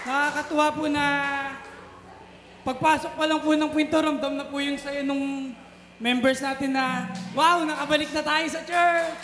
Nakakatuwa po na pagpasok pa lang po ng pinto, ramdam na po yung sayo nung members natin na, wow, nakabalik na tayo sa church!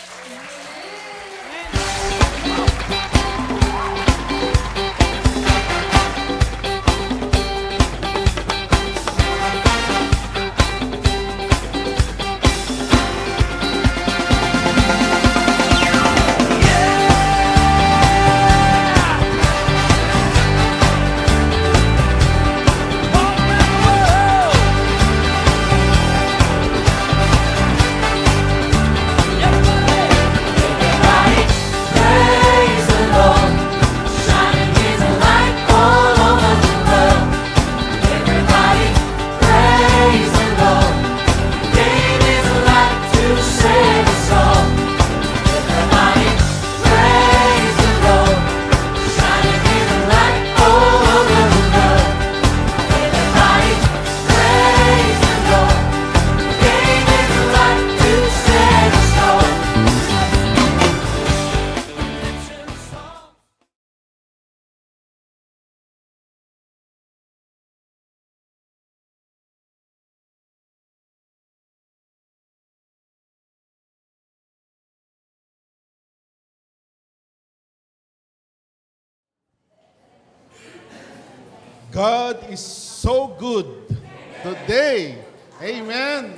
God is so good today. Amen.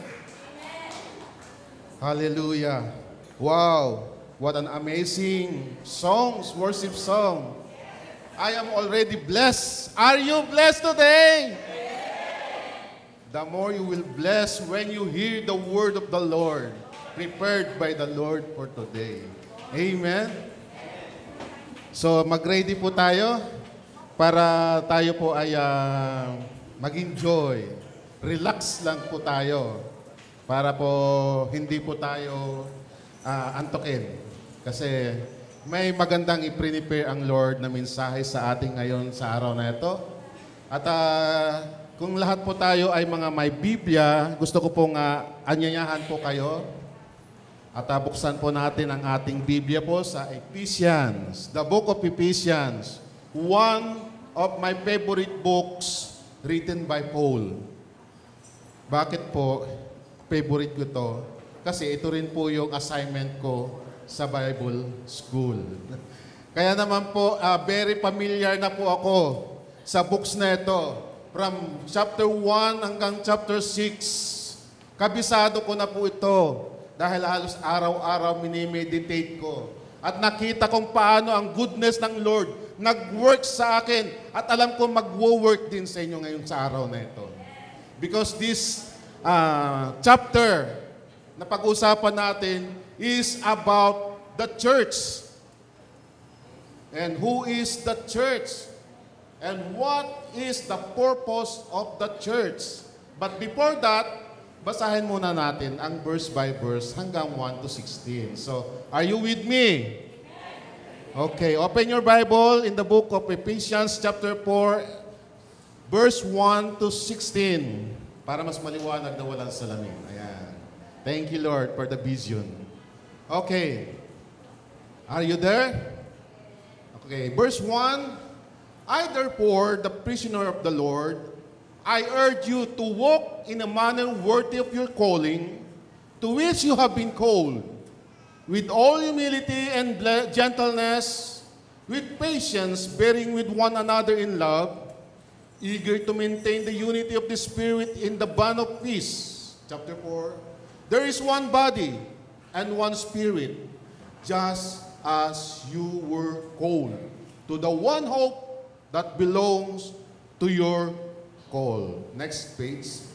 Hallelujah. Wow. What an amazing worship song. I am already blessed. Are you blessed today? The more you will bless when you hear the word of the Lord, prepared by the Lord for today. Amen. So mag-ready po tayo para tayo po ay mag-enjoy. Relax lang po tayo para po hindi po tayo antokin. Kasi may magandang i-prepare ang Lord na mensahe sa ating ngayon sa araw na ito. At kung lahat po tayo ay mga may Biblia, gusto ko pong anyanyahan po kayo. At buksan po natin ang ating Biblia po sa Ephesians, the book of Ephesians, one of my favorite books written by Paul. Bakit po favorite ko to? Kasi ito rin po yung assignment ko sa Bible School. Kaya naman po, very familiar na po ako sa books na ito. From chapter 1 hanggang chapter 6. Kabisado ko na po ito dahil halos araw-araw minimeditate ko. At nakita kong paano ang goodness ng Lord nag-work sa akin at alam ko mag-work din sa inyo ngayon sa araw na ito. Because this chapter na pag-usapan natin is about the church. And who is the church? And what is the purpose of the church? But before that, basahin muna natin ang verse by verse hanggang 1 to 16. So, are you with me? Okay, open your Bible in the book of Ephesians chapter 4, verse 1 to 16. Para mas maliwanag na walang salamin. Ayan. Thank you, Lord, for the vision. Okay. Are you there? Okay, verse 1. I therefore, the prisoner of the Lord, I urge you to walk in a manner worthy of your calling, to which you have been called, with all humility and gentleness, with patience, bearing with one another in love, eager to maintain the unity of the Spirit in the bond of peace. Chapter 4. There is one body and one Spirit, just as you were called, to the one hope that belongs to your call. Next page.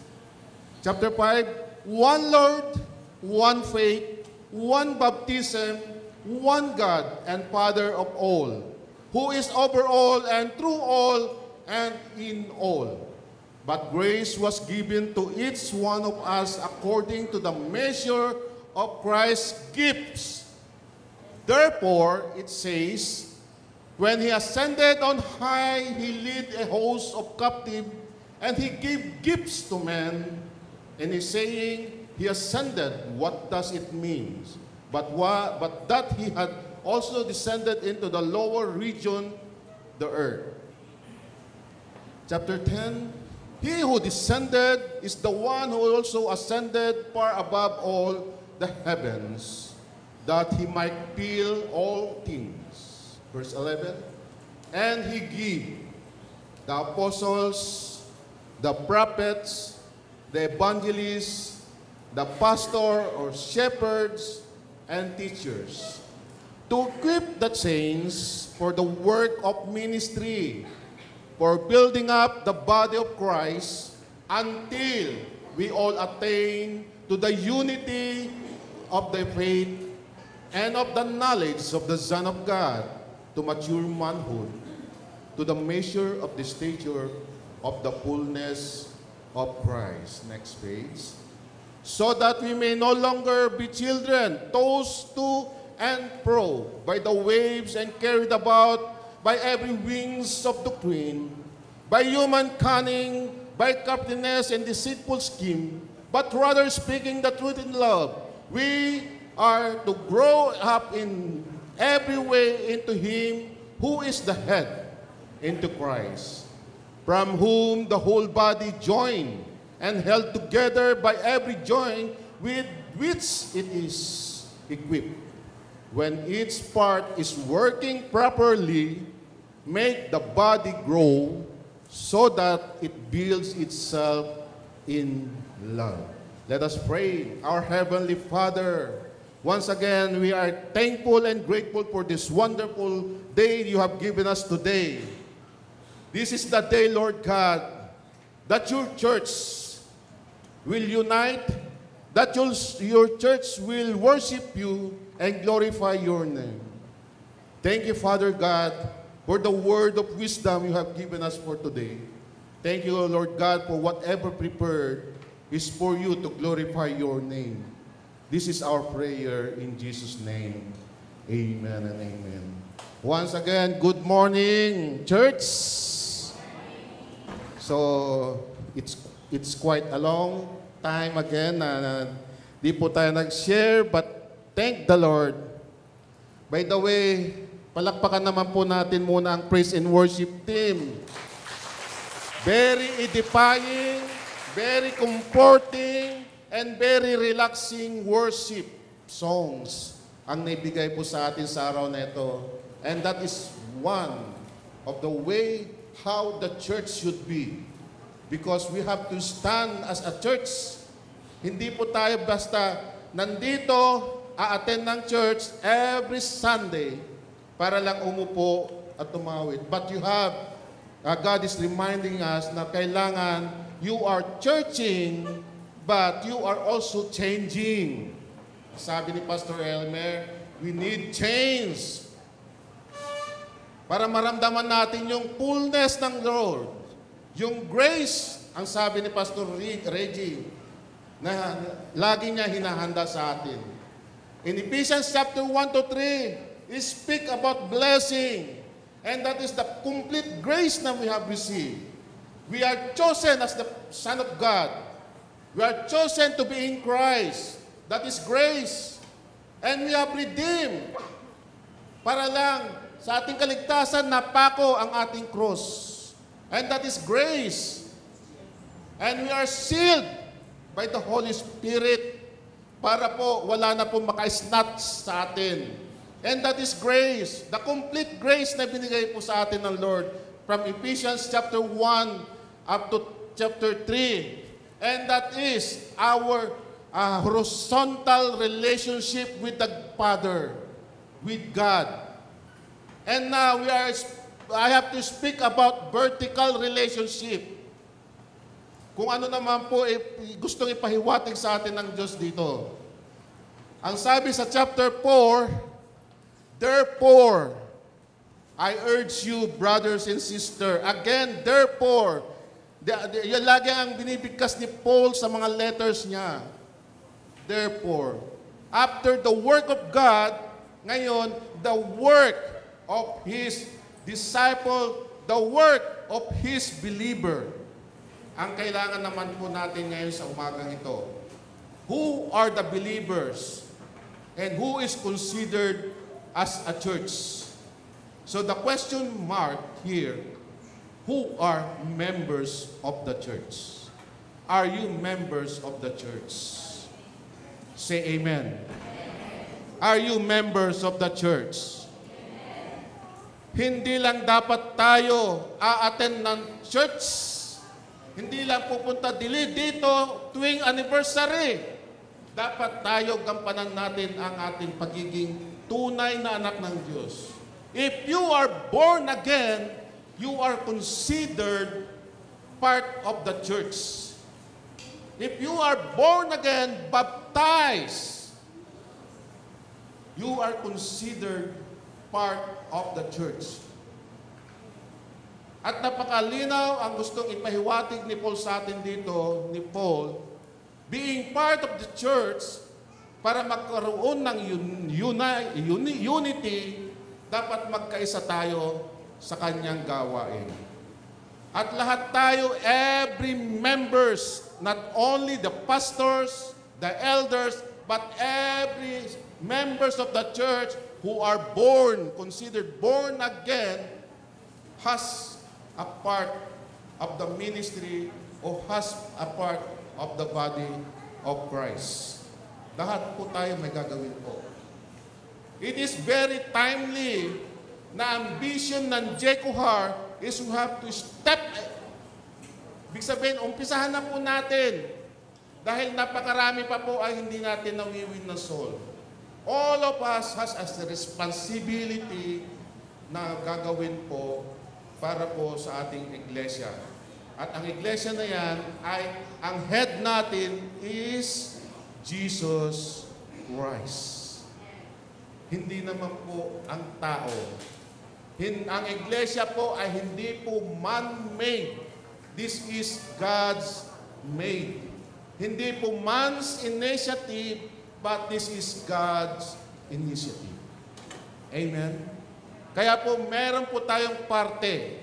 Chapter 5. One Lord, one faith, one baptism, one God and Father of all, who is over all and through all and in all. But grace was given to each one of us according to the measure of Christ's gifts. Therefore, it says, when he ascended on high, he led a host of captive, and he gave gifts to men. And he's saying, he ascended. What does it mean? But that he had also descended into the lower region, the earth. chapter 10, He who descended is the one who also ascended far above all the heavens, that He might fill all things. Verse 11, and He gave the apostles, the prophets, the evangelists, the pastor or shepherds, and teachers, to equip the saints for the work of ministry, for building up the body of Christ, until we all attain to the unity of the faith and of the knowledge of the Son of God, to mature manhood, to the measure of the stature of the fullness of Christ. Next page. So that we may no longer be children, tossed to and fro by the waves and carried about by every wings of doctrine, by human cunning, by craftiness and deceitful scheme, but rather speaking the truth in love, we are to grow up in every way into Him who is the head, into Christ, from whom the whole body joined and held together by every joint with which it is equipped, when each part is working properly, make the body grow so that it builds itself in love. Let us pray. Our Heavenly Father, once again, we are thankful and grateful for this wonderful day you have given us today. This is the day, Lord God, that your church will unite, that your church will worship you and glorify your name. Thank you, Father God, for the word of wisdom you have given us for today. Thank you, Lord God, for whatever prepared is for you to glorify your name. This is our prayer in Jesus' name. Amen and amen. Once again, good morning, church. So, it's quite a long time again na di po tayo nag-share, but thank the Lord. By the way, palakpakan naman po natin muna ang praise and worship team. Very edifying, very comforting, and very relaxing worship songs ang naibigay po sa atin sa araw na ito. And that is one of the way how the church should be. Because we have to stand as a church. Hindi po tayo basta nandito, a-attend ng church every Sunday para lang umupo at tumawid. But you have, God is reminding us na kailangan you are churching, but you are also changing. Sabi ni Pastor Elmer, we need change para maramdaman natin yung fullness ng Lord. Yung grace, ang sabi ni Pastor Reggie, na lagi niya hinahanda sa atin. In Ephesians chapter 1 to 3, it speak about blessing. And that is the complete grace na we have received. We are chosen as the Son of God. We are chosen to be in Christ. That is grace. And we have redeemed. Para lang sa ating kaligtasan, napako ang ating cross. And that is grace. And we are sealed by the Holy Spirit para po wala na po maka-snatch sa atin. And that is grace. The complete grace na binigay po sa atin ng Lord from Ephesians chapter 1 up to chapter 3. And that is our horizontal relationship with the Father, with God. And now I have to speak about vertical relationship. Kung ano naman po gustong ipahiwatig sa atin ng Diyos dito. Ang sabi sa chapter 4, therefore, I urge you, brothers and sisters, again, therefore, yan lagi ang binibigkas ni Paul sa mga letters niya. Therefore, after the work of God, ngayon, the work of His disciple, the work of His believer. Ang kailangan naman po natin ngayon sa umagang ito. Who are the believers? And who is considered as a church? So the question mark here who are members of the church. Are you members of the church? Say amen. Are you members of the church? Hindi lang dapat tayo a-attend ng church. Hindi lang pupunta dito tuwing anniversary. Dapat tayo gampanan natin ang ating pagiging tunay na anak ng Diyos. If you are born again, you are considered part of the church. If you are born again, baptized, you are considered part of the church. At napakalinaw ang gustong ipahiwatig ni Paul sa atin dito, being part of the church, para magkaroon ng unity, dapat magkaisa tayo sa kanyang gawain. At lahat tayo, every members, not only the pastors, the elders, but every members of the church who are considered born again, has a part of the ministry or has a part of the body of Christ. Lahat po tayo may gagawin po. It is very timely na ambition ng Jecohar is we have to step. Ibig sabihin, umpisahan na po natin. Dahil napakarami pa po ay hindi natin nawiwin na soul. All of us has a responsibility na gagawin po para po sa ating iglesia. At ang iglesia na yan ay, ang head natin is Jesus Christ. Hindi naman po ang tao. Ang iglesia po ay hindi po man-made. This is God's made. Hindi po man's initiative, but this is God's initiative. Amen? Kaya po meron po tayong parte.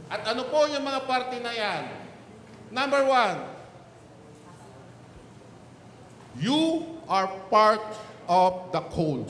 At ano po yung mga parte na yan? Number 1, you are part of the call.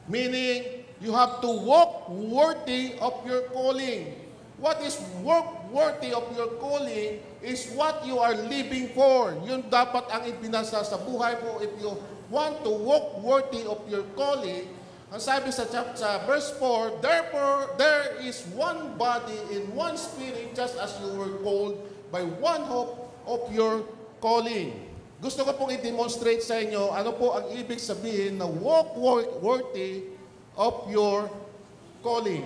Meaning, you have to walk worthy of your calling. What is walk worthy of your calling is what you are living for. Yun dapat ang ipinasa sa buhay mo. If you want to walk worthy of your calling, ang sabi sa verse 4, therefore, there is one body in one spirit, just as you were called by one hope of your calling. Gusto ko pong i-demonstrate sa inyo ano po ang ibig sabihin na walk worthy of your calling.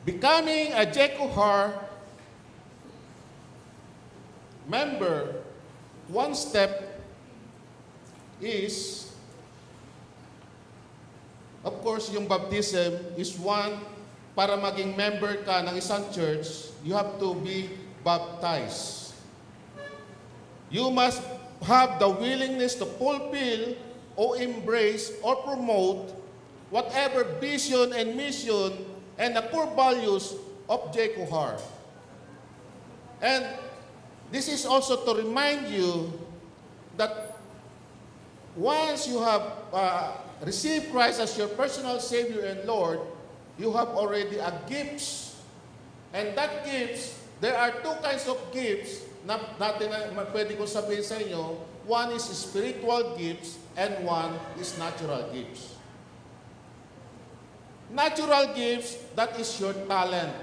Becoming a Jecohar member, one step is, of course, yung baptism is one. Para maging member ka ng isang church, you have to be baptized. You must have the willingness to fulfill or embrace or promote whatever vision and mission and the core values of Jecohar. And this is also to remind you that once you have received Christ as your personal Savior and Lord, you have already a gifts. And that gifts, there are two kinds of gifts na natin pwede kong sabihin sa inyo. One is spiritual gifts and one is natural gifts. Natural gifts, that is your talent.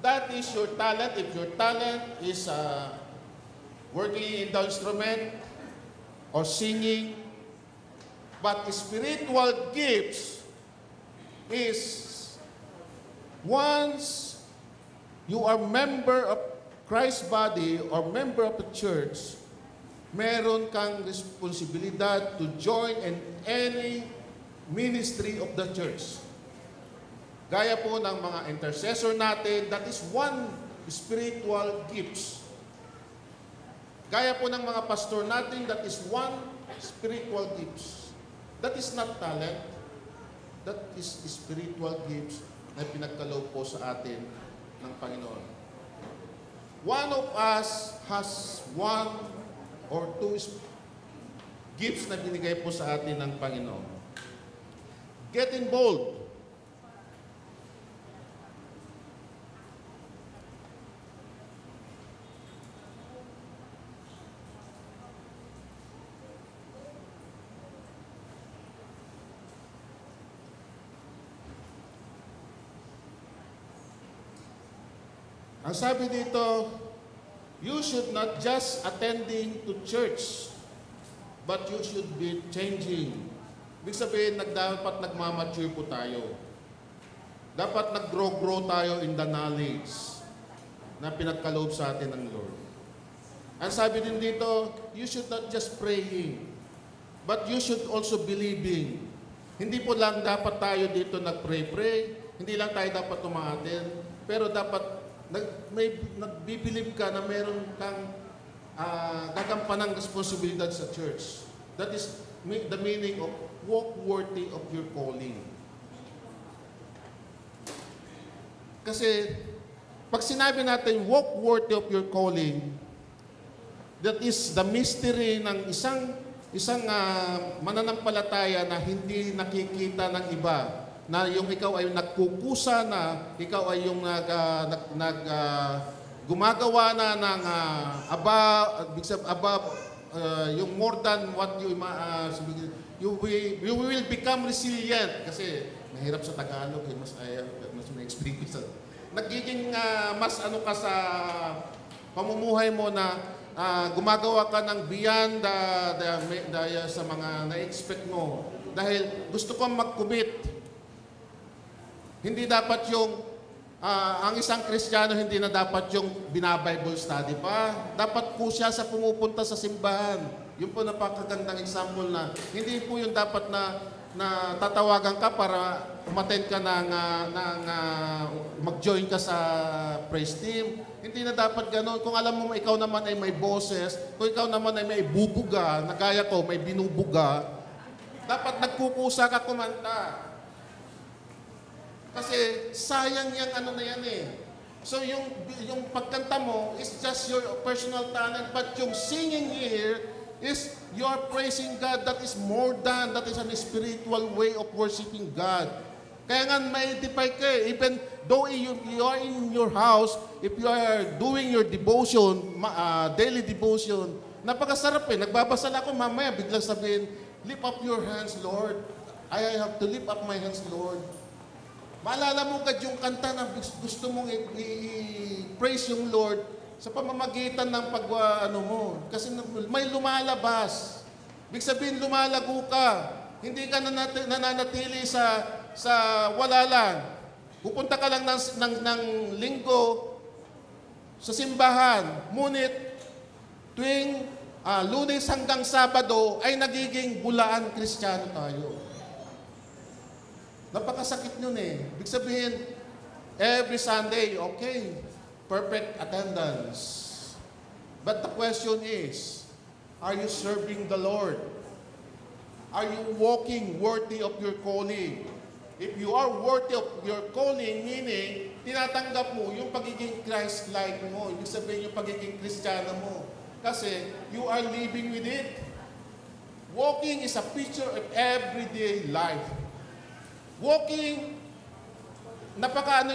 That is your talent. If your talent is working in the instrument or singing. But spiritual gifts is once you are member of Christ's body or member of the church, meron kang responsibilidad to join in any ministry of the church. Gaya po ng mga intercessor natin, that is one spiritual gifts. Gaya po ng mga pastor natin, that is one spiritual gifts. That is not talent. That is spiritual gifts na pinagkaloob po sa atin ng Panginoon. One of us has one or two gifts na binigay po sa atin ng Panginoon. Get involved. Ang sabi dito, you should not just attending to church, but you should be changing. Ibig sabihin, dapat nagmamature po tayo. Dapat nag-grow tayo in the knowledge na pinagkaloob sa atin ng Lord. Ang sabi din dito, you should not just praying, but you should also believing. Hindi po lang dapat tayo dito nag-pray, hindi lang tayo dapat umaaten, pero dapat nagbibilib ka na meron kang gagampanang responsibilidad sa church. That is the meaning of walk worthy of your calling. Kasi pag sinabi natin walk worthy of your calling, that is the mystery ng isang mananampalataya na hindi nakikita ng iba, na yung ikaw ay nagkukusa na, ikaw ay yung gumagawa na ng yung more than what you will become resilient. Kasi mahirap sa Tagalog, mas may experience. Nagiging mas ano ka sa pamumuhay mo na gumagawa ka ng beyond sa mga na-expect mo. Dahil gusto kong mag-commit. Hindi dapat yung, ang isang Kristiyano hindi na dapat yung bina-Bible study pa. Dapat po siya sa pumupunta sa simbahan. Yun po napakagandang example na hindi po yung dapat na tatawagan ka para umattend ka mag-join ka sa praise team. Hindi na dapat gano'n. Kung alam mo ikaw naman ay may boses, kung ikaw naman ay may bubuga, na gaya ko, may binubuga, dapat nagkukusa ka kumanta. Kasi sayang yung ano na yan eh. So yung pagkanta mo is just your personal talent, but yung singing here is you're praising God. That is more than, that is an spiritual way of worshiping God. Kaya nga ma-identify ka eh. Even though you are in your house, if you are doing your devotion, daily devotion, napakasarap eh. Nagbabasal ako mamaya, biglang sabihin, lift up your hands, Lord. I have to lift up my hands, Lord. Maalala mo ka yung kanta na gusto mong i-praise yung Lord sa pamamagitan ng ano mo. Kasi may lumalabas. Ibig sabihin, lumalago ka. Hindi ka nananatili sa wala lang. Pupunta ka lang ng linggo sa simbahan. Ngunit, tuwing Lunes hanggang Sabado ay nagiging bulaan Kristiyano tayo. Napakasakit nun eh. Ibig sabihin, every Sunday, okay, perfect attendance. But the question is, are you serving the Lord? Are you walking worthy of your calling? If you are worthy of your calling, meaning, tinatanggap mo yung pagiging Christ-like mo. Ibig sabihin yung pagiging Kristiyano mo. Kasi you are living with it. Walking is a picture of everyday life. Walking, napaka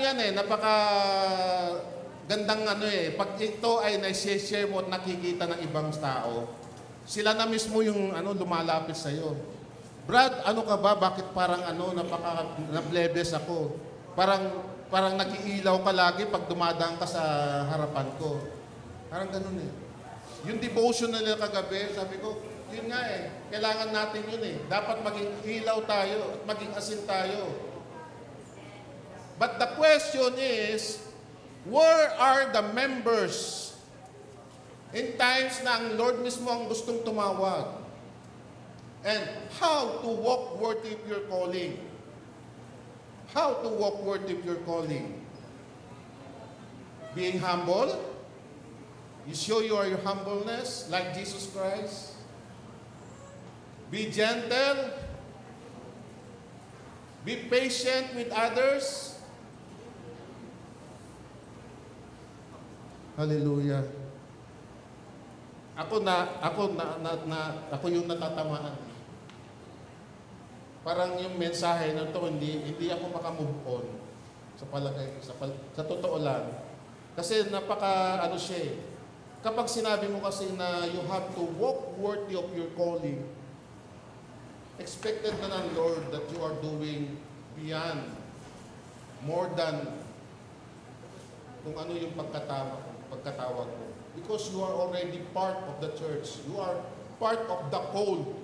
gandang pag ito ay na-share mo at nakikita ng ibang tao, sila na mismo yung lumalapit sa iyo. Brad, ano ka ba? Bakit parang na-blebes ako? Parang nag-iilaw ka lagi pag dumadaan ka sa harapan ko. Parang ganun eh. Yung devotion na nila kagabi, sabi ko, yun nga eh, kailangan natin yun eh. Dapat maging ilaw tayo at maging asin tayo. But the question is, where are the members in times na ang Lord mismo ang gustong tumawag? And how to walk worthy of your calling? How to walk worthy of your calling? Being humble? You show your humbleness like Jesus Christ? Be gentle. Be patient with others. Hallelujah. ako yung natatamaan. Parang yung mensahe na to, hindi ako makamove on sa palagay, sa totoo lang. Kasi ano siya eh. Kapag sinabi mo kasi na you have to walk worthy of your calling, expected na ng Lord that you are doing beyond, more than kung ano yung pagkatawag mo. Because you are already part of the church. You are part of the call.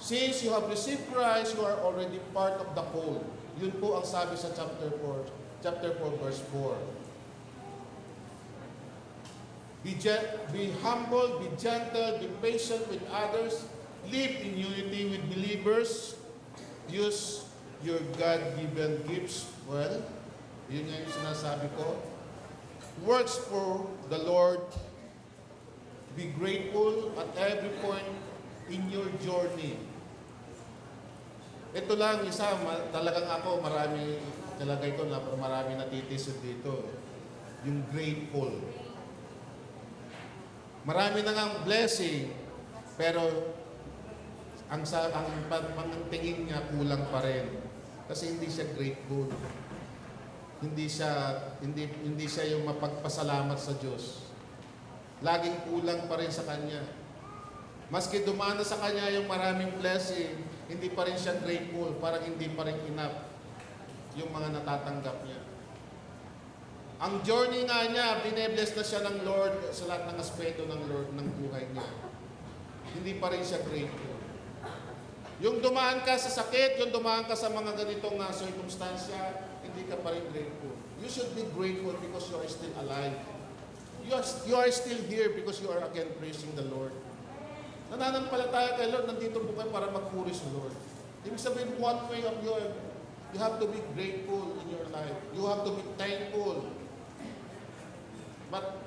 Since you have received Christ, you are already part of the call. Yun po ang sabi sa chapter 4 verse 4. Be humble, be gentle, be patient with others, live in unity with believers, use your God-given gifts well. Yun nga yung sinasabi ko. Works for the Lord. Be grateful at every point in your journey. Ito lang isa, talagang ako talagay ko na marami natitisod dito. Yung grateful. Marami na ngang blessing, pero ang tingin niya kulang pa rin. Kasi hindi siya grateful. Hindi siya yung mapagpasalamat sa Diyos. Laging kulang pa rin sa Kanya. Maski dumana sa Kanya yung maraming blessing, hindi pa rin siya grateful, parang hindi pa rin enough yung mga natatanggap niya. Ang journey nga niya, binebless na siya ng Lord sa lahat ng aspeto ng Lord ng buhay niya. Hindi pa rin siya grateful. Yung dumaan ka sa sakit, yung dumaan ka sa mga ganitong circumstansya, hindi ka pa rin grateful. You should be grateful because you are still alive. You are still here because you are again praising the Lord. Nananampalataya kay Lord, nandito po kayo para magpuri sa Lord. Ibig sabihin, one way of you have to be grateful in your life. You have to be thankful. But,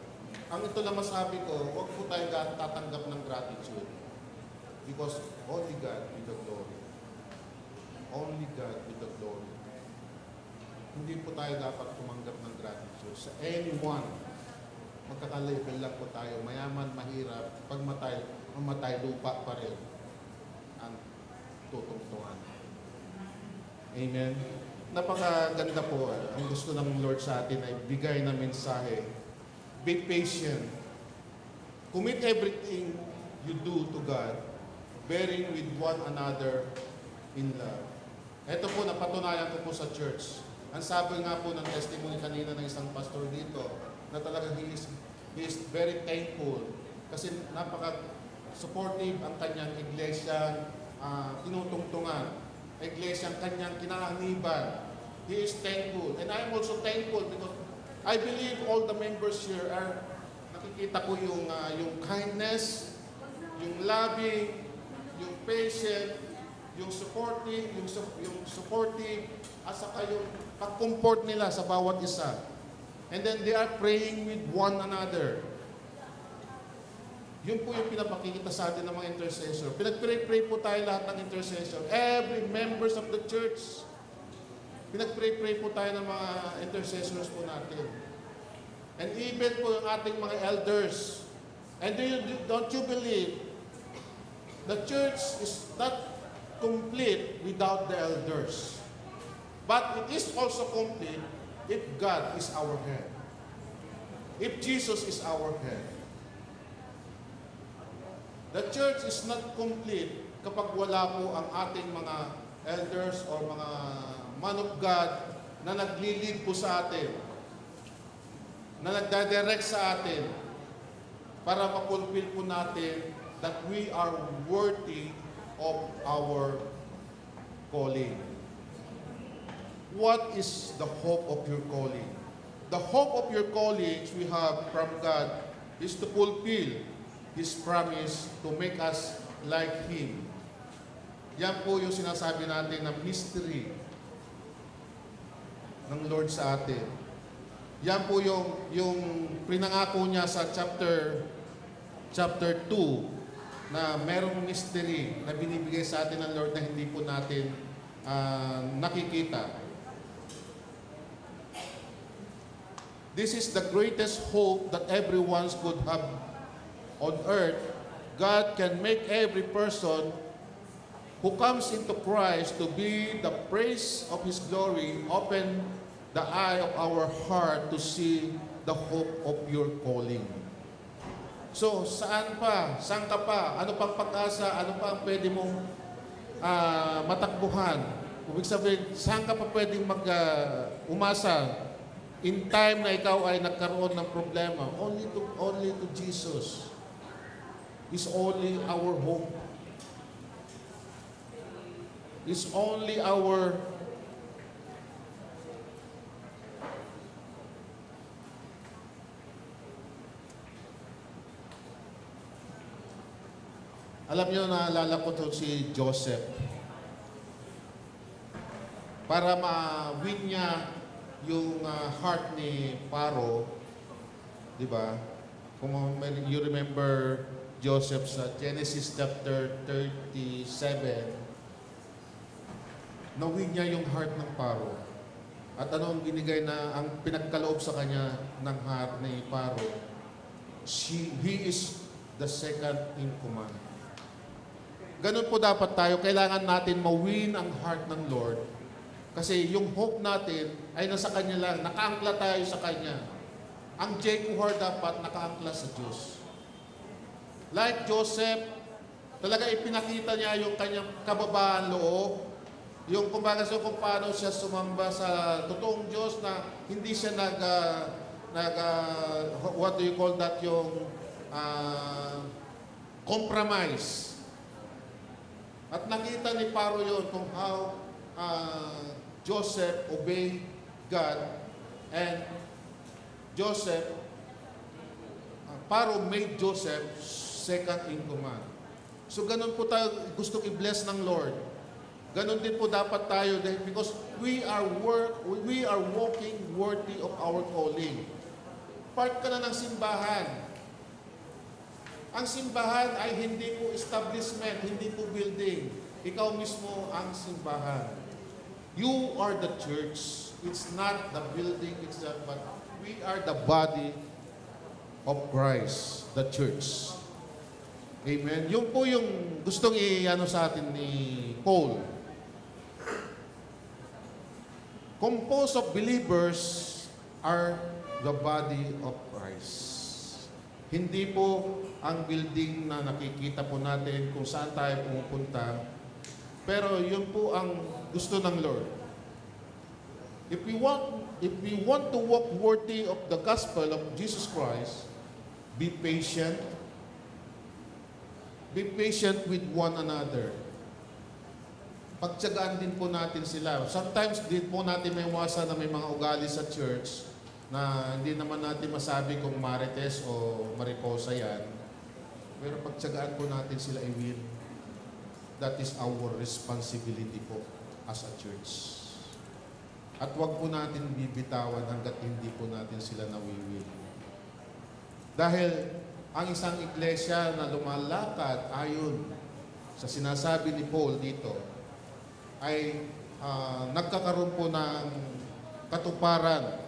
ang ito lang masabi ko, huwag po tayo tatanggap ng gratitude. Because only God with the glory. Only God with the glory. Hindi po tayo dapat tumanggap ng gratitude sa anyone. Magkaka-level lang po tayo. Mayaman, mahirap. Pag mamatay, lupa pa rin ang tutungtungan. Amen. Napakaganda po. Ang gusto ng Lord sa atin ay bigay na mensahe. Be patient. Commit everything you do to God, bearing with one another in love. Ito po, napatunayan ko po sa church. Ang sabi nga po ng testimony kanina ng isang pastor dito, na talagang he is very thankful kasi napaka-supportive ang kanyang iglesia, tinutungtungan. Iglesia ang kanyang kinaaniban. He is thankful. And I am also thankful because I believe all the members here are, nakikita ko yung kindness, yung loving, yung patient, yung supportive, at saka yung pag-comfort nila sa bawat isa. And then they are praying with one another. Yun po yung pinapakikita sa atin ng mga intercessor. Pinag-pray po tayo lahat ng intercessor. Every members of the church. Pinag-pray po tayo ng mga intercessors po natin. And even po yung ating mga elders. And don't you believe the church is not complete without the elders. But it is also complete if God is our head. If Jesus is our head. The church is not complete kapag wala po ang ating mga elders or mga man of God na naglilid po sa atin, na nagdadirect sa atin para mapulfill po natin that we are worthy of our calling. What is the hope of your calling? The hope of your calling we have from God is to fulfill His promise to make us like Him. Yan po yung sinasabi natin na mystery ng Lord sa atin. Yan po yung pinangako niya sa chapter 2 na merong mystery na binibigay sa atin ng Lord na hindi po natin nakikita. This is the greatest hope that everyone could have on earth, God can make every person who comes into Christ to be the praise of His glory, open the eye of our heart to see the hope of your calling. So, saan pa? Saan ka pa? Ano pang pag-asa? Ano pa ang pwede mong matakbuhan? Ibig sabihin, saan ka pa pwedeng umasa in time na ikaw ay nagkaroon ng problema? Only to Jesus is only our hope. Is only our Alam niyo, naalala ko to si Joseph. Para ma-win niya yung heart ni Paro, di ba? Kung you remember Joseph sa Genesis chapter 37, na-win niya yung heart ng Paro. At ano ang binigay na, ang pinagkaloob sa kanya ng heart ni Paro? He is the second in command. Ganun po dapat tayo. Kailangan natin ma-win ang heart ng Lord. Kasi yung hope natin ay nasa Kanya lang. Nakaangkla tayo sa Kanya. Ang Jehoshaphat dapat nakaangkla sa Diyos. Like Joseph, talaga ipinakita niya yung kanyang kababaan loob. Yung kumbaga kung paano siya sumamba sa totoong Diyos na hindi siya what do you call that, yung compromise. At nakita ni Paro yun kung how Joseph obeyed God, and Paro made Joseph second in command. So ganun po tayo gustong i-bless ng Lord. Ganun din po dapat tayo because we are walking worthy of our calling. Part ka na ng simbahan. Ang simbahan ay hindi po establishment, hindi po building. Ikaw mismo ang simbahan. You are the church. It's not the building itself, but we are the body of Christ, the church. Amen. Yung po yung gustong i-ano sa atin ni Paul. Composed of believers are the body of Christ. Hindi po ang building na nakikita po natin kung saan tayo pumupunta. Pero yun po ang gusto ng Lord. If we want to walk worthy of the gospel of Jesus Christ, be patient. Be patient with one another. Pagtiyagaan din po natin sila. Sometimes din po natin may iwasan na may mga ugali sa church na hindi naman natin masabi kung marites o mariposa yan. Pero pagtiyagaan po natin sila i-win. That is our responsibility po as a church. At wag po natin bibitawan hanggat hindi po natin sila nawiwin. Dahil ang isang iglesia na lumalakad ayon sa sinasabi ni Paul dito ay nagkakaroon po ng katuparan.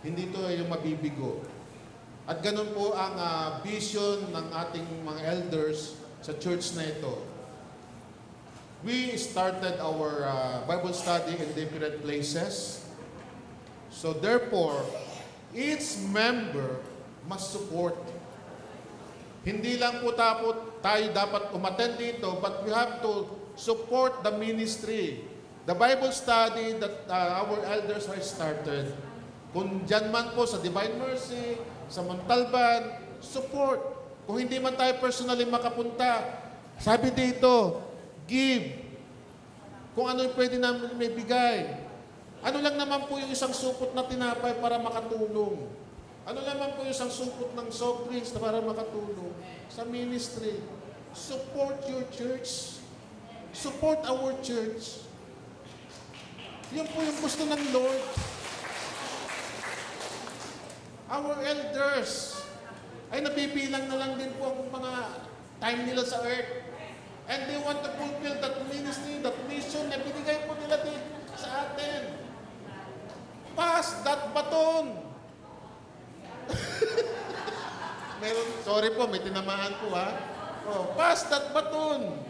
Hindi ito yung mabibigo. At ganun po ang vision ng ating mga elders sa church na ito. We started our Bible study in different places. So therefore, each member must support. Hindi lang po tayo dapat umattend dito, but we have to support the ministry. The Bible study that our elders have started. Kung dyan man po sa Divine Mercy, sa Montalban, support. Kung hindi man tayo personally makapunta, sabi dito, give. Kung ano yung pwede namin may bigay. Ano lang naman po yung isang supot na tinapay para makatulong. Ano naman po yung isang supot ng soft drinks na para makatulong sa ministry. Support your church. Support our church. Yan po yung gusto ng Lord. Our elders ay nabibilang na lang din po ang mga time nila sa earth. And they want to fulfill that ministry, that mission na binigay po nila din sa atin. Pass that baton. Sorry po, may tinamaan po ha. Oh, pass that baton.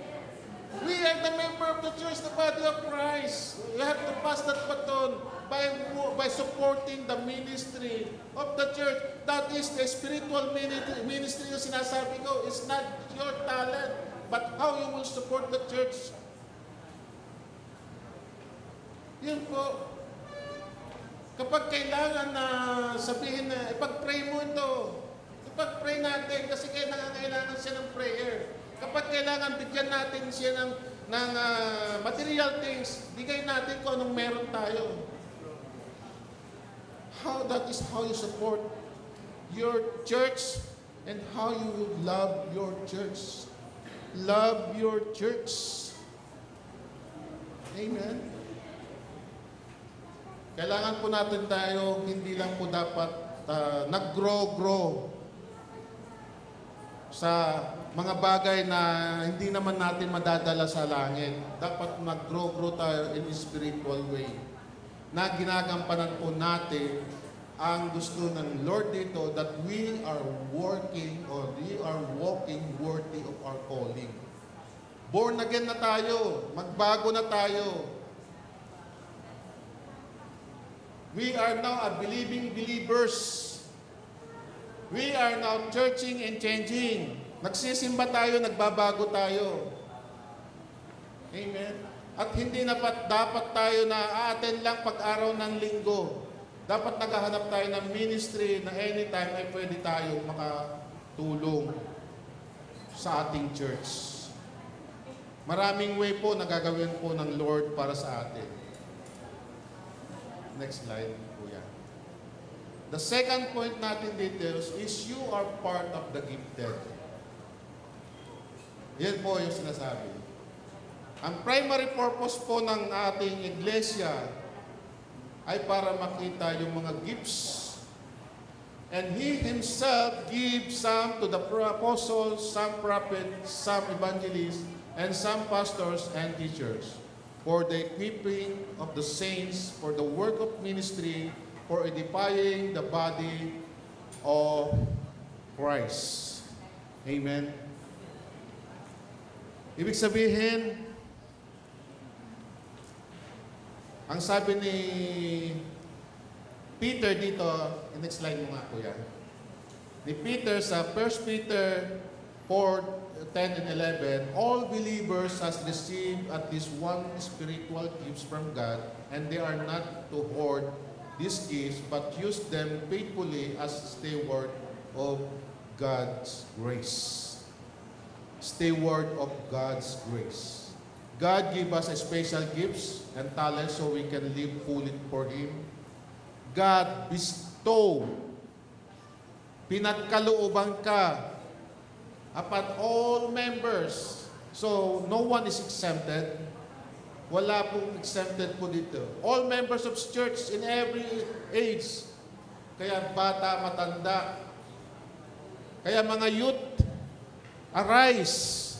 We are the member of the church, the body of Christ. We have to pass that baton by supporting the ministry of the church. That is the spiritual ministry yung sinasabi ko. It's not your talent, but how you will support the church. Yun po. Kapag kailangan na sabihin na, ipag-pray mo ito. Ipag-pray natin kasi kailangan siya ng prayer. Kapag kailangan bigyan natin siya ng material things, bigay natin kung anong meron tayo. That is how you support your church and how you will love your church. Love your church. Amen. Kailangan po natin tayo, hindi lang po dapat nag-grow sa mga bagay na hindi naman natin madadala sa langit. Dapat mag-grow tayo in a spiritual way. Na ginagampanan po natin ang gusto ng Lord dito that we are working or we are walking worthy of our calling. Born again na tayo. Magbago na tayo. We are now a believing believers. We are now churching and changing. Nagsisimba tayo, nagbabago tayo. Amen. At hindi dapat tayo na aaten lang pag-araw ng linggo. Dapat naghahanap tayo ng ministry na anytime ay pwede tayong makatulong sa ating church. Maraming way po na gagawin po ng Lord para sa atin. Next slide, Kuya. The second point natin dito is you are part of the gifted. Yan po yung sinasabi. Ang primary purpose po ng ating iglesia ay para makita yung mga gifts. And He Himself gives some to the apostles, some prophets, some evangelists, and some pastors and teachers for the equipping of the saints, for the work of ministry, for edifying the body of Christ. Amen. Ibig sabihin, ang sabi ni Peter dito, next slide mo nga Kuya. Ni Peter sa 1 Peter 4:10 and 11, all believers has received at least one spiritual gifts from God, and they are not to hoard these gifts, but use them faithfully as steward of God's grace. Steward of God's grace. God give us a special gifts and talents so we can live fully for Him. God bestow, pinagkalooban ka upon all members. So, no one is exempted. Wala pong exempted po dito. All members of church in every age. Kaya bata, matanda. Kaya mga youth, arise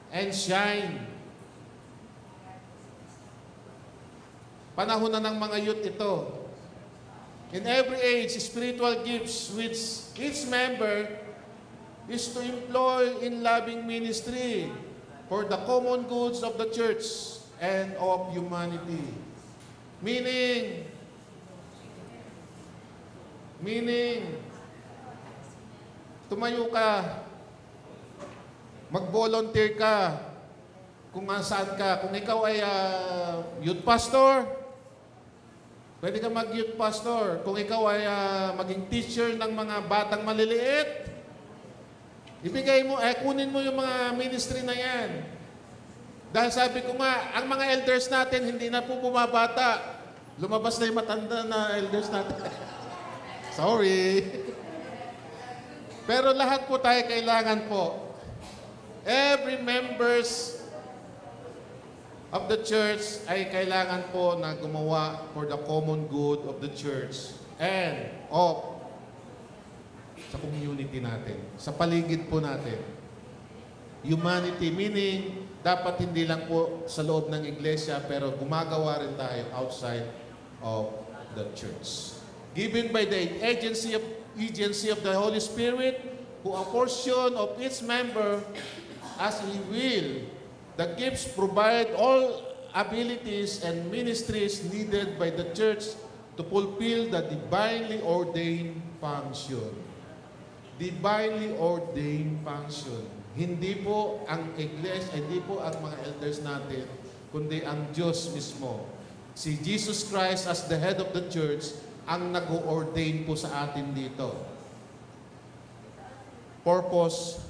and shine. Panahon na ng mga youth ito. In every age, spiritual gifts which each member is to employ in loving ministry for the common goods of the church and of humanity. Meaning, tumayo ka, mag-volunteer ka, kung saan ka. Kung ikaw ay youth pastor, pwede ka mag-youth pastor. Kung ikaw ay maging teacher ng mga batang maliliit, ibigay mo, kunin mo yung mga ministry na yan. Dahil sabi ko nga, ang mga elders natin, hindi na po bumabata. Lumabas na yung matanda na elders natin. Sorry. Pero lahat po tayo kailangan po. Every members of the church ay kailangan po na gumawa for the common good of the church and of sa community natin, sa paligid po natin. Humanity, meaning, dapat hindi lang po sa loob ng iglesia, pero gumagawa rin tayo outside of the church. Given by the agency of the Holy Spirit, who apportion of each member as He will. The gifts provide all abilities and ministries needed by the church to fulfill the divinely ordained function. Divinely ordained function. Hindi po ang iglesia, hindi po ang mga elders natin, kundi ang Diyos mismo. Si Jesus Christ as the head of the church ang nag-ordain po sa atin dito. Purpose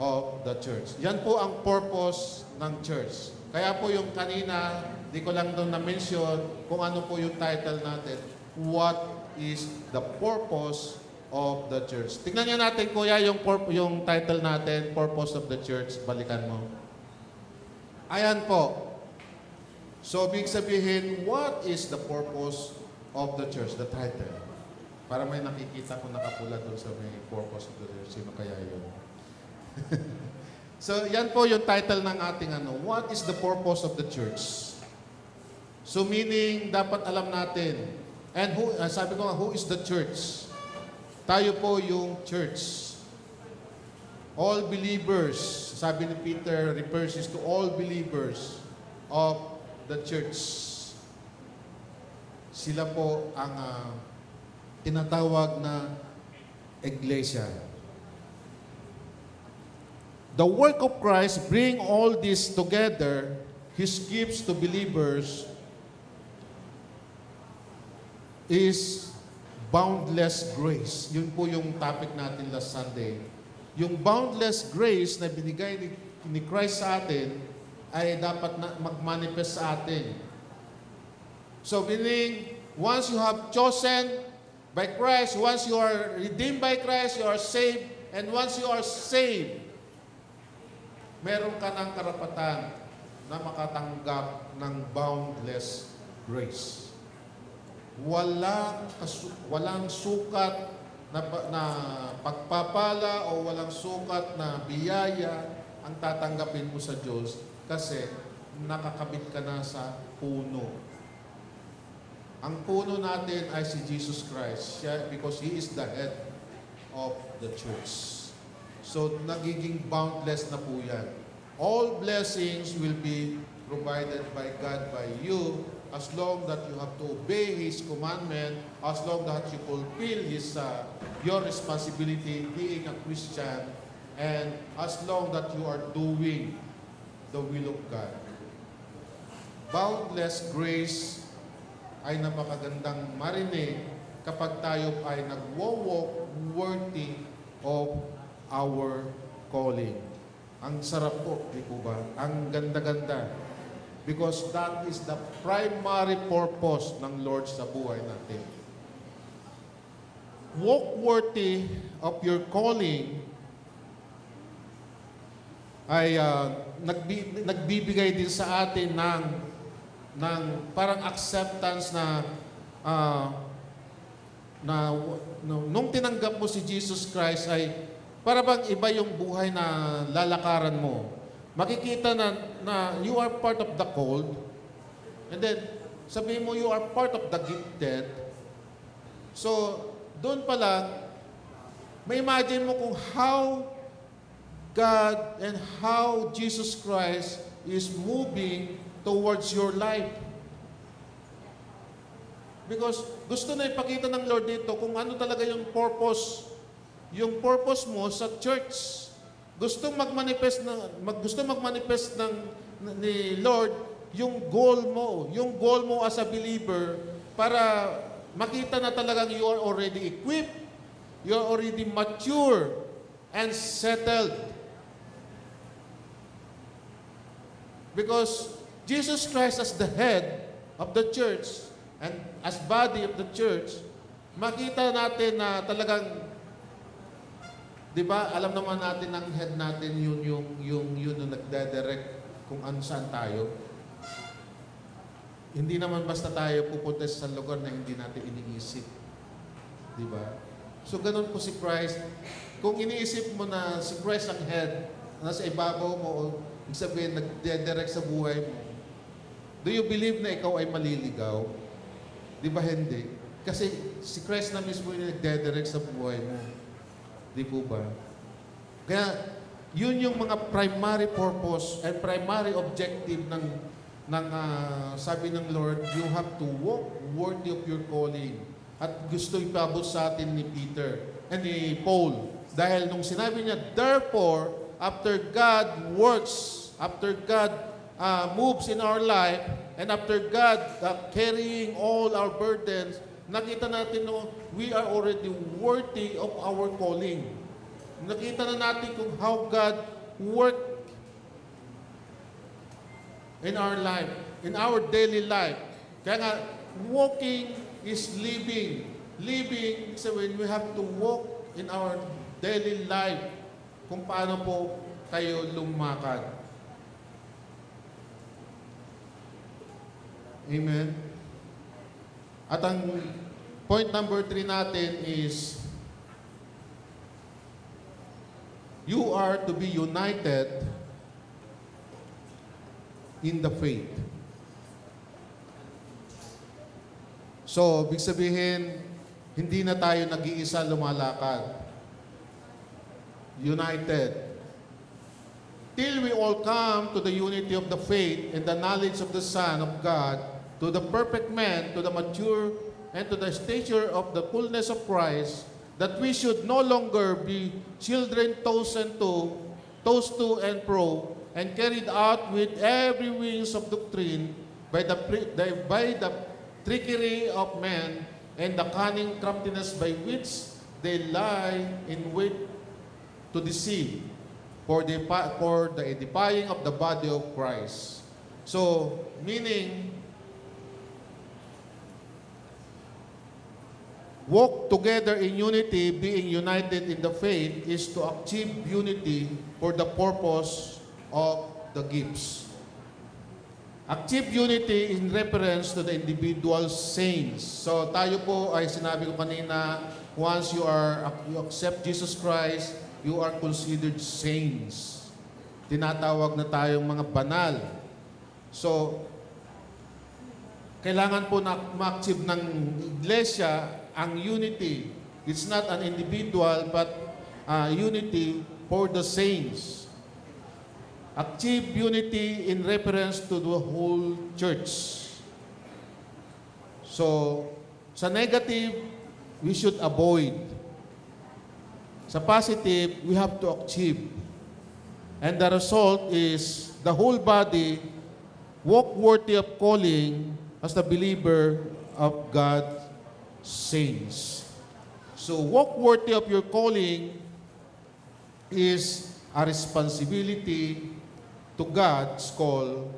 of the church. Yan po ang purpose ng church. Kaya po yung kanina, di ko lang doon na-mention kung ano po yung title natin. What is the purpose of the church? Tingnan nga natin, kuya, yung title natin, Purpose of the Church. Balikan mo. Ayan po. So, big sabihin, what is the purpose of the church? The title. Para may nakikita ko nakapula doon sa may purpose of the church. Sino kaya yun? So, yan po yung title ng ating what is the purpose of the church? So, meaning, dapat alam natin. And sabi ko nga, who is the church? Tayo po yung church. All believers, sabi ni Peter, refers to all believers of the church. Sila po ang tinatawag na iglesia. The work of Christ bring all this together, His gifts to believers, is boundless grace. Yun po yung topic natin last Sunday. Yung boundless grace na binigay ni Christ sa atin ay dapat na mag-manifest sa atin. So meaning, once you have chosen by Christ, once you are redeemed by Christ, you are saved, and once you are saved, meron ka ng karapatan na makatanggap ng boundless grace. Walang sukat na pagpapala o walang sukat na biyaya ang tatanggapin mo sa Diyos kasi nakakabit ka na sa puno. Ang puno natin ay si Jesus Christ because He is the head of the church. So, nagiging boundless na po yan. All blessings will be provided by God, by you, as long that you have to obey His commandment, as long that you fulfill your responsibility being a Christian, and as long that you are doing the will of God. Boundless grace ay napakagandang marinig kapag tayo ay nag-walk worthy of our calling. Ang sarap po, di po ba? Ang ganda-ganda. Because that is the primary purpose ng Lord sa buhay natin. Walk worthy of your calling ay nagbibigay din sa atin ng parang acceptance na nung tinanggap mo si Jesus Christ ay para bang iba yung buhay na lalakaran mo. Makikita na you are part of the called, and then sabihin mo you are part of the gifted. So, doon pa lang, may imagine mo kung how God and how Jesus Christ is moving towards your life. Because gusto na ipakita ng Lord dito kung ano talaga yung purpose mo sa church. Gusto magmanifest ni Lord yung goal mo as a believer para makita na talagang you are already equipped, you are already mature and settled. Because Jesus Christ as the head of the church and as body of the church, makita natin na talagang, di ba, alam naman natin ang head natin yun nagdedirect kung ano saan tayo. Hindi naman basta tayo pupunta sa lugar na hindi natin iniisip. Di ba? So, ganun po si Christ. Kung iniisip mo na si Christ ang head, nasa ibabaw mo, o sabihin, nagdedirect sa buhay mo, do you believe na ikaw ay maliligaw? Di ba hindi? Kasi si Christ na mismo yung nagdedirect sa buhay mo. Di po ba? Kaya, yun yung mga primary purpose and primary objective sabi ng Lord, you have to walk worthy of your calling. At gusto ipabot sa atin ni Peter and ni Paul. Dahil nung sinabi niya, therefore, after God works, after God moves in our life, and after God carrying all our burdens, nakita natin no, we are already worthy of our calling. Nakita na natin kung how God worked in our life, in our daily life. Kaya nga, walking is living. Living, so when we have to walk in our daily life, kung paano po tayo lumakad. Amen. At ang point number 3 natin is, you are to be united in the faith. So, big sabihin, hindi na tayo nag-iisa lumalakad. United. Till we all come to the unity of the faith and the knowledge of the Son of God, to the perfect man, to the mature, and to the stature of the fullness of Christ, that we should no longer be children tossed to and fro, and carried out with every winds of doctrine by the trickery of men and the cunning craftiness by which they lie in wait to deceive for the edifying of the body of Christ. So, meaning, walk together in unity, being united in the faith, is to achieve unity for the purpose of the gifts. Achieve unity in reference to the individual saints. So tayo po ay sinabi ko kanina, once you accept Jesus Christ, you are considered saints. Tinatawag na tayong mga banal. So, kailangan po na ma-achieve ng iglesia ang unity. It's not an individual, but unity for the saints. Achieve unity in reference to the whole church. So, sa negative, we should avoid. Sa positive, we have to achieve. And the result is the whole body walk worthy of calling as the believer of God's saints. So, walk worthy of your calling is a responsibility to God's call,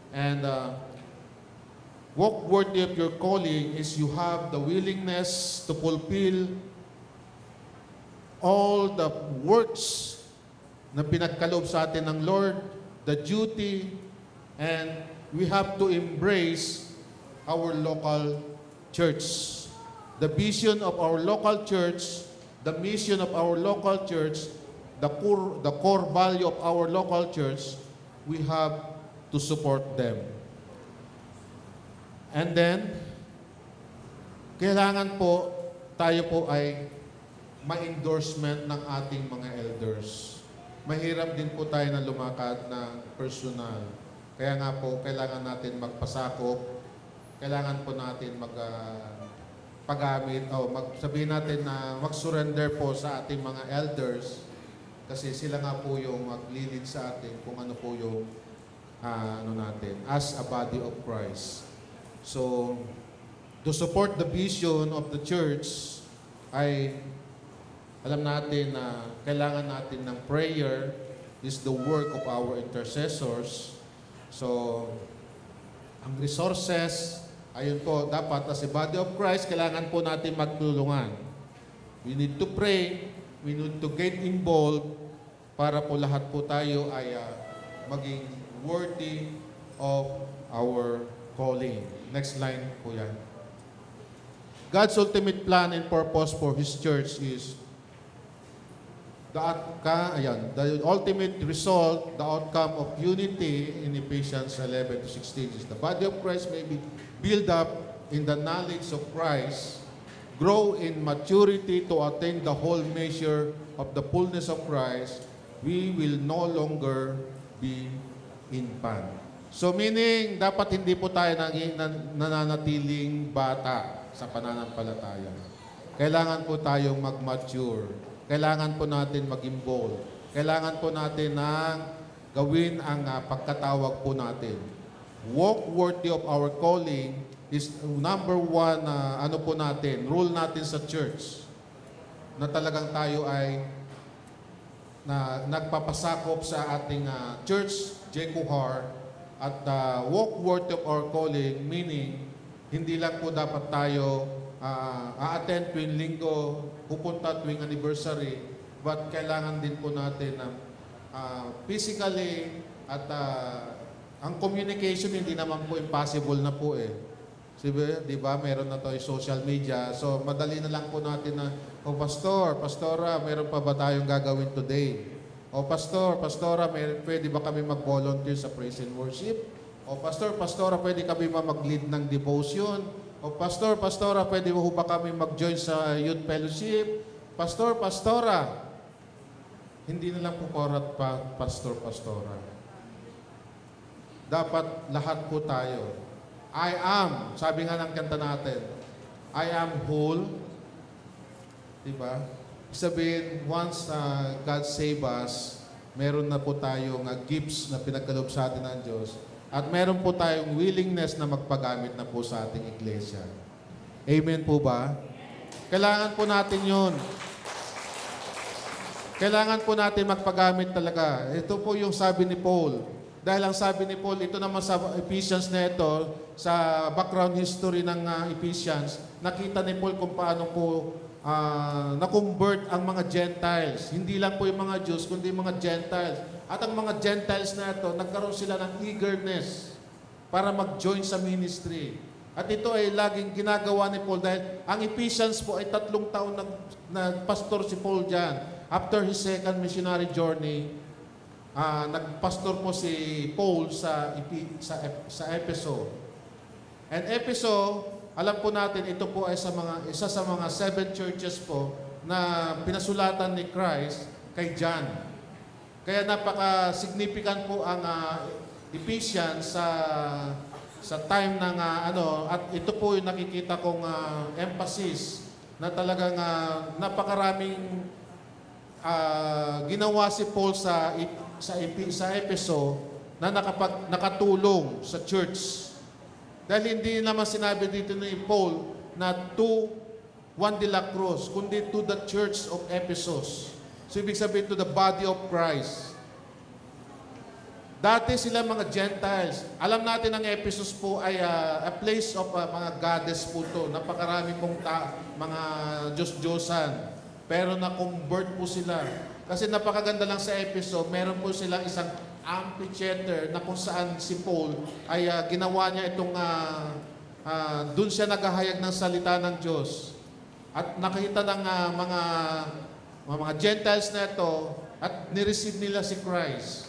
and walk worthy of your calling is you have the willingness to fulfill all the works na pinagkaloob sa atin ng Lord, the duty, and we have to embrace our local church. The vision of our local church, the mission of our local church, the core value of our local church, we have to support them. And then, kailangan po, tayo po ay ma-endorsement ng ating mga elders. Mahirap din po tayo na lumakad na personal. Kaya nga po, kailangan natin magpasakop, kailangan po natin paggamit, sabihin natin na mag-surrender po sa ating mga elders, kasi sila nga po yung maglilid sa atin kung ano po yung natin as a body of Christ. So, to support the vision of the church, ay alam natin na kailangan natin ng prayer is the work of our intercessors. So, ang resources, ayun po, dapat as a body of Christ, kailangan po natin magtulungan. We need to pray, we need to get involved para po lahat po tayo ay maging worthy of our calling. Next line po yan. God's ultimate plan and purpose for His church is the ultimate result, the outcome of unity in Ephesians 11 to 16 is the body of Christ may be built up in the knowledge of Christ, grow in maturity to attain the whole measure of the fullness of Christ, we will no longer be infant. So meaning, dapat hindi po tayo nananatiling bata sa pananampalataya. Kailangan po tayong mag-mature. Kailangan po natin maging bold. Kailangan po natin ng gawin ang pagkatawag po natin. Walk worthy of our calling is number one rule natin sa church. Na talagang tayo ay nagpapasakop sa ating church, Jekuhar, at walk worthy of our calling, meaning, hindi lang po dapat tayo a-attend tuwing linggo, pupunta tuwing anniversary, but kailangan din po natin na physically at ang communication hindi naman po impossible na po eh. Di ba, meron na to yung social media. So, madali na lang po natin na, pastora, meron pa ba tayong gagawin today? Pastora, pwede ba kami mag-volunteer sa praise and worship? Pastora, pwede kami mag-lead ng devotion? Pastora, pwede ba kami mag-join sa youth fellowship? Pastora, hindi na lang po korat pa, pastora. Dapat lahat po tayo. I am, sabi nga ng kanta natin, I am whole. Diba? Sabihin, once God save us, meron na po tayong gifts na pinagkaloob sa atin ng Diyos. At meron po tayong willingness na magpagamit na po sa ating iglesia. Amen po ba? Kailangan po natin yun. Kailangan po natin magpagamit talaga. Ito po yung sabi ni Paul. Dahil ang sabi ni Paul, ito naman sa Ephesians na ito, sa background history ng Ephesians, nakita ni Paul kung paano po na-convert ang mga Gentiles. Hindi lang po yung mga Jews, kundi mga Gentiles. At ang mga Gentiles na ito, nagkaroon sila ng eagerness para mag-join sa ministry. At ito ay laging ginagawa ni Paul dahil ang Ephesians po ay 3 taon nagpastor si Paul dyan. After his second missionary journey, nagpastor po si Paul sa Epheso. And Epheso, alam po natin, ito po ay isa sa mga 7 churches po na pinasulatan ni Christ kay John. Kaya napaka-significant po ang Ephesians sa time ng at ito po yung nakikita kong emphasis na talagang napakaraming ginawa si Paul sa Epheso na nakatulong sa church. Dahil hindi naman sinabi dito ni Paul na to Juan de la Cruz, kundi to the church of Ephesus. So, ibig sabihin to the body of Christ. Dati sila mga Gentiles. Alam natin ang Ephesus po ay a place of mga goddess po to. Napakarami pong mga Diyos-Diyosan. Pero na-convert po sila. Kasi napakaganda lang sa Ephesus, meron po silang isang amphitheater na kung saan si Paul ay ginawa niya itong, doon siya naghahayag ng salita ng Diyos. At nakita ng mga Gentiles na ito at nireceive nila si Christ.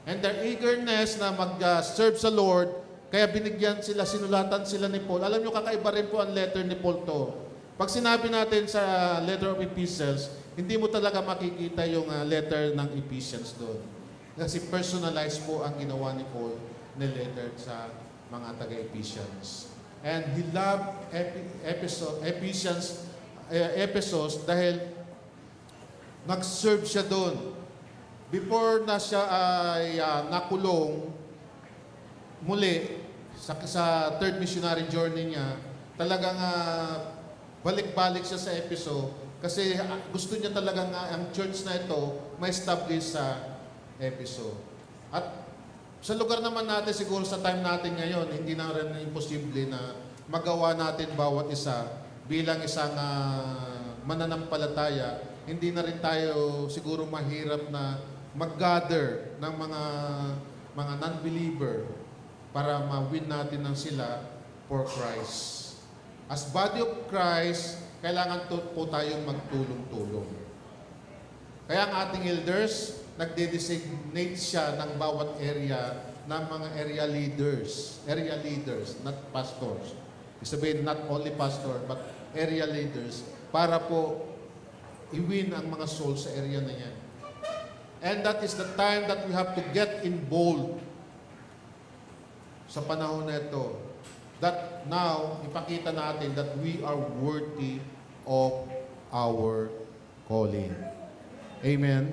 And their eagerness na mag-serve sa Lord, kaya binigyan sila, sinulatan sila ni Paul. Alam nyo, kakaiba rin po ang letter ni Paul to. Pag sinabi natin sa letter of Ephesians, hindi mo talaga makikita yung letter ng Ephesians doon. Kasi personalized po ang ginawa ni Paul na letter sa mga taga-Ephesians. And he loved Ephesus dahil nag-serve siya doon. Before na siya ay nakulong muli sa third missionary journey niya, talagang balik-balik siya sa Ephesus kasi gusto niya talagang ang church na ito ma-establish sa Ephesus. At sa lugar naman natin, siguro sa time natin ngayon, hindi na rin imposible na magawa natin bawat isa bilang isang mananampalataya. Hindi na rin tayo siguro mahirap na mag-gather ng mga non-believer para ma-win natin ng sila for Christ. As body of Christ, kailangan po tayong magtulong-tulong. Kaya ang ating elders, nagde-designate siya ng bawat area ng mga area leaders, not pastors. Ibig sabihin, not only pastor, but area leaders para po i-win ang mga souls sa area na yan. And that is the time that we have to get involved sa panahon na ito. That now, ipakita natin that we are worthy of our calling. Amen?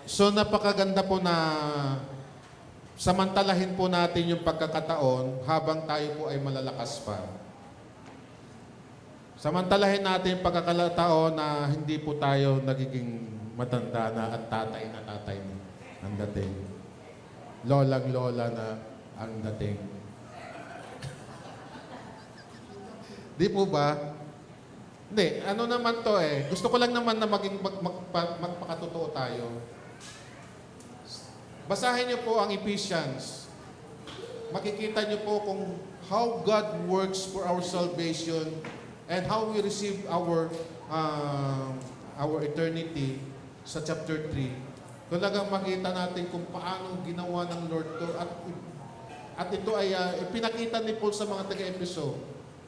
So napakaganda po na samantalahin po natin yung pagkakataon habang tayo po ay malalakas pa. Samantalahin natin yung pagkakataon na hindi po tayo nagiging matanda na at tatay na ang dating. Lolang lola na ang dating. Di po ba? Hindi, ano naman to eh. Gusto ko lang naman na magpakatotoo tayo. Basahin niyo po ang Ephesians. Makikita niyo po kung how God works for our salvation and how we receive our eternity sa chapter 3. Talagang makita natin kung paano ginawa ng Lord to at ito ay ipinakita ni Paul sa mga taga-Efeso,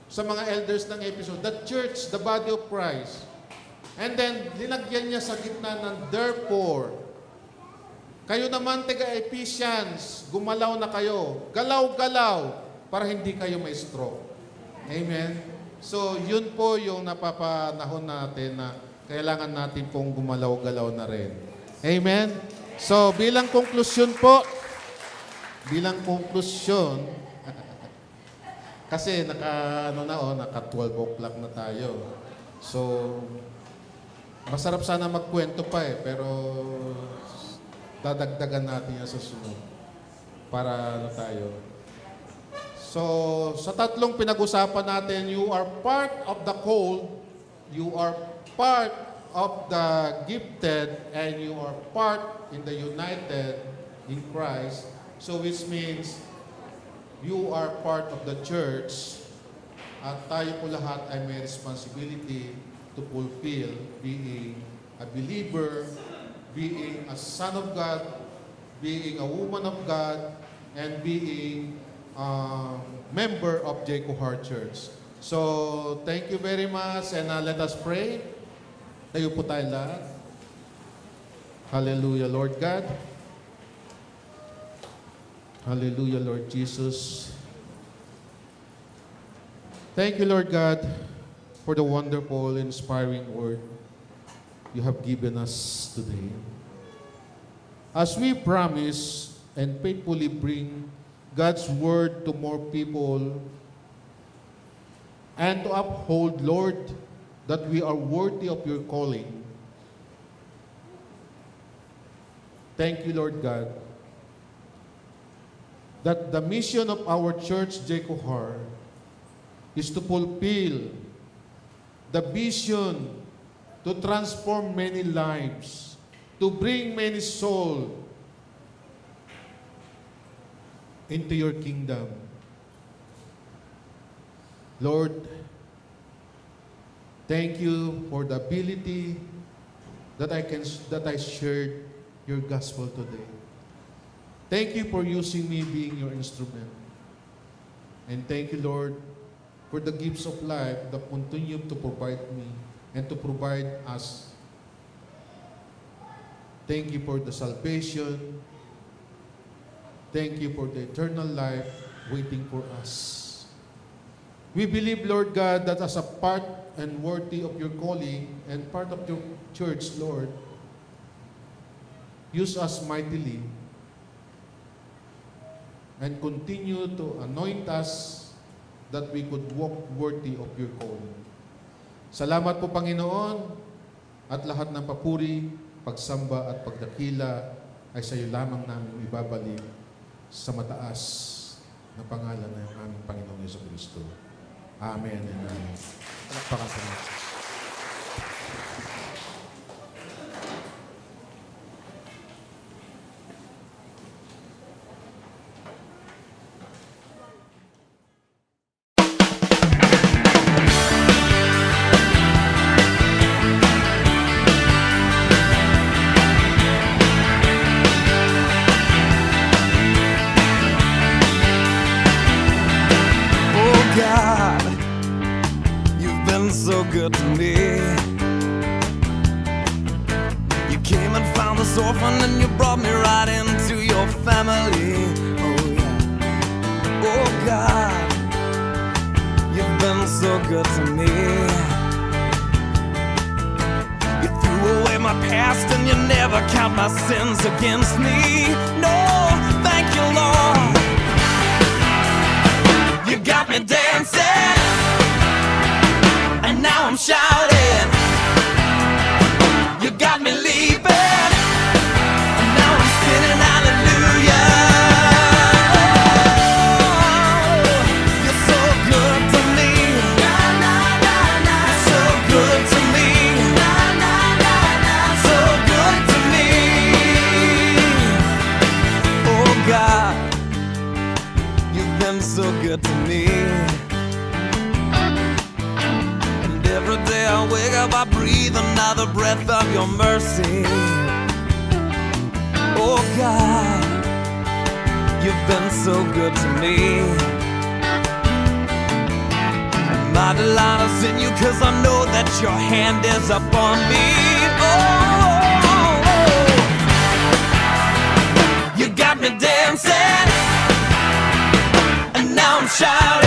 sa mga elders ng Efeso, the church, the body of Christ. And then, linagyan niya sa gitna ng therefore. Kayo naman, taga-Ephesians, gumalaw na kayo. Galaw-galaw para hindi kayo may stroke. Amen? So, yun po yung napapanahon natin na kailangan natin pong gumalaw-galaw na rin. Amen? So, bilang konklusyon po, kasi naka 12 o'clock na tayo. So, masarap sana magkwento pa eh, pero dadagdagan natin yan sa sunod. Para tayo. So, sa tatlong pinag-usapan natin, you are part of the called, you are part of the gifted, and you are part in the united in Christ. So, which means, you are part of the church at tayo po lahat ay may responsibility to fulfill being a believer, being a son of God, being a woman of God, and being a member of Jacob Heart Church. So, thank you very much and let us pray. Tayo po tayo lahat. Hallelujah, Lord God. Hallelujah, Lord Jesus. Thank you, Lord God, for the wonderful, inspiring word you have given us today. As we promise and faithfully bring God's word to more people and to uphold, Lord, that we are worthy of your calling. Thank you, Lord God, that the mission of our church, Jacob Heart, is to fulfill the vision to transform many lives, to bring many souls into your kingdom. Lord, thank you for the ability that I shared your gospel today. Thank you for using me being your instrument. And thank you, Lord, for the gifts of life that continue to provide me and to provide us. Thank you for the salvation. Thank you for the eternal life waiting for us. We believe, Lord God, that as a part and worthy of your calling and part of your church, Lord, use us mightily and continue to anoint us that we could walk worthy of your calling. Salamat po, Panginoon, at lahat ng papuri, pagsamba at pagdakila ay sa iyo lamang namin ibabalik sa mataas na pangalan ng aming Panginoong Jesucristo. Amen and amen. Palakpakan sa mga. So good to me. You came and found the motherless orphan and you brought me right into your family. Oh yeah. Oh God, you've been so good to me. You threw away my past and you never count my sins against me. No, thank you, Lord. You got me dancing, and now I'm shouting. You got me leaping, and now I'm spinning hallelujah. Oh, you're so good to me. You're so good to me. So good to me. Oh God, you've been so good to me. And every day I wake up, I breathe another breath of your mercy. Oh God, you've been so good to me. And my delight is in you, 'cause I know that your hand is upon me. Oh, you got me dancing, and now I'm shouting.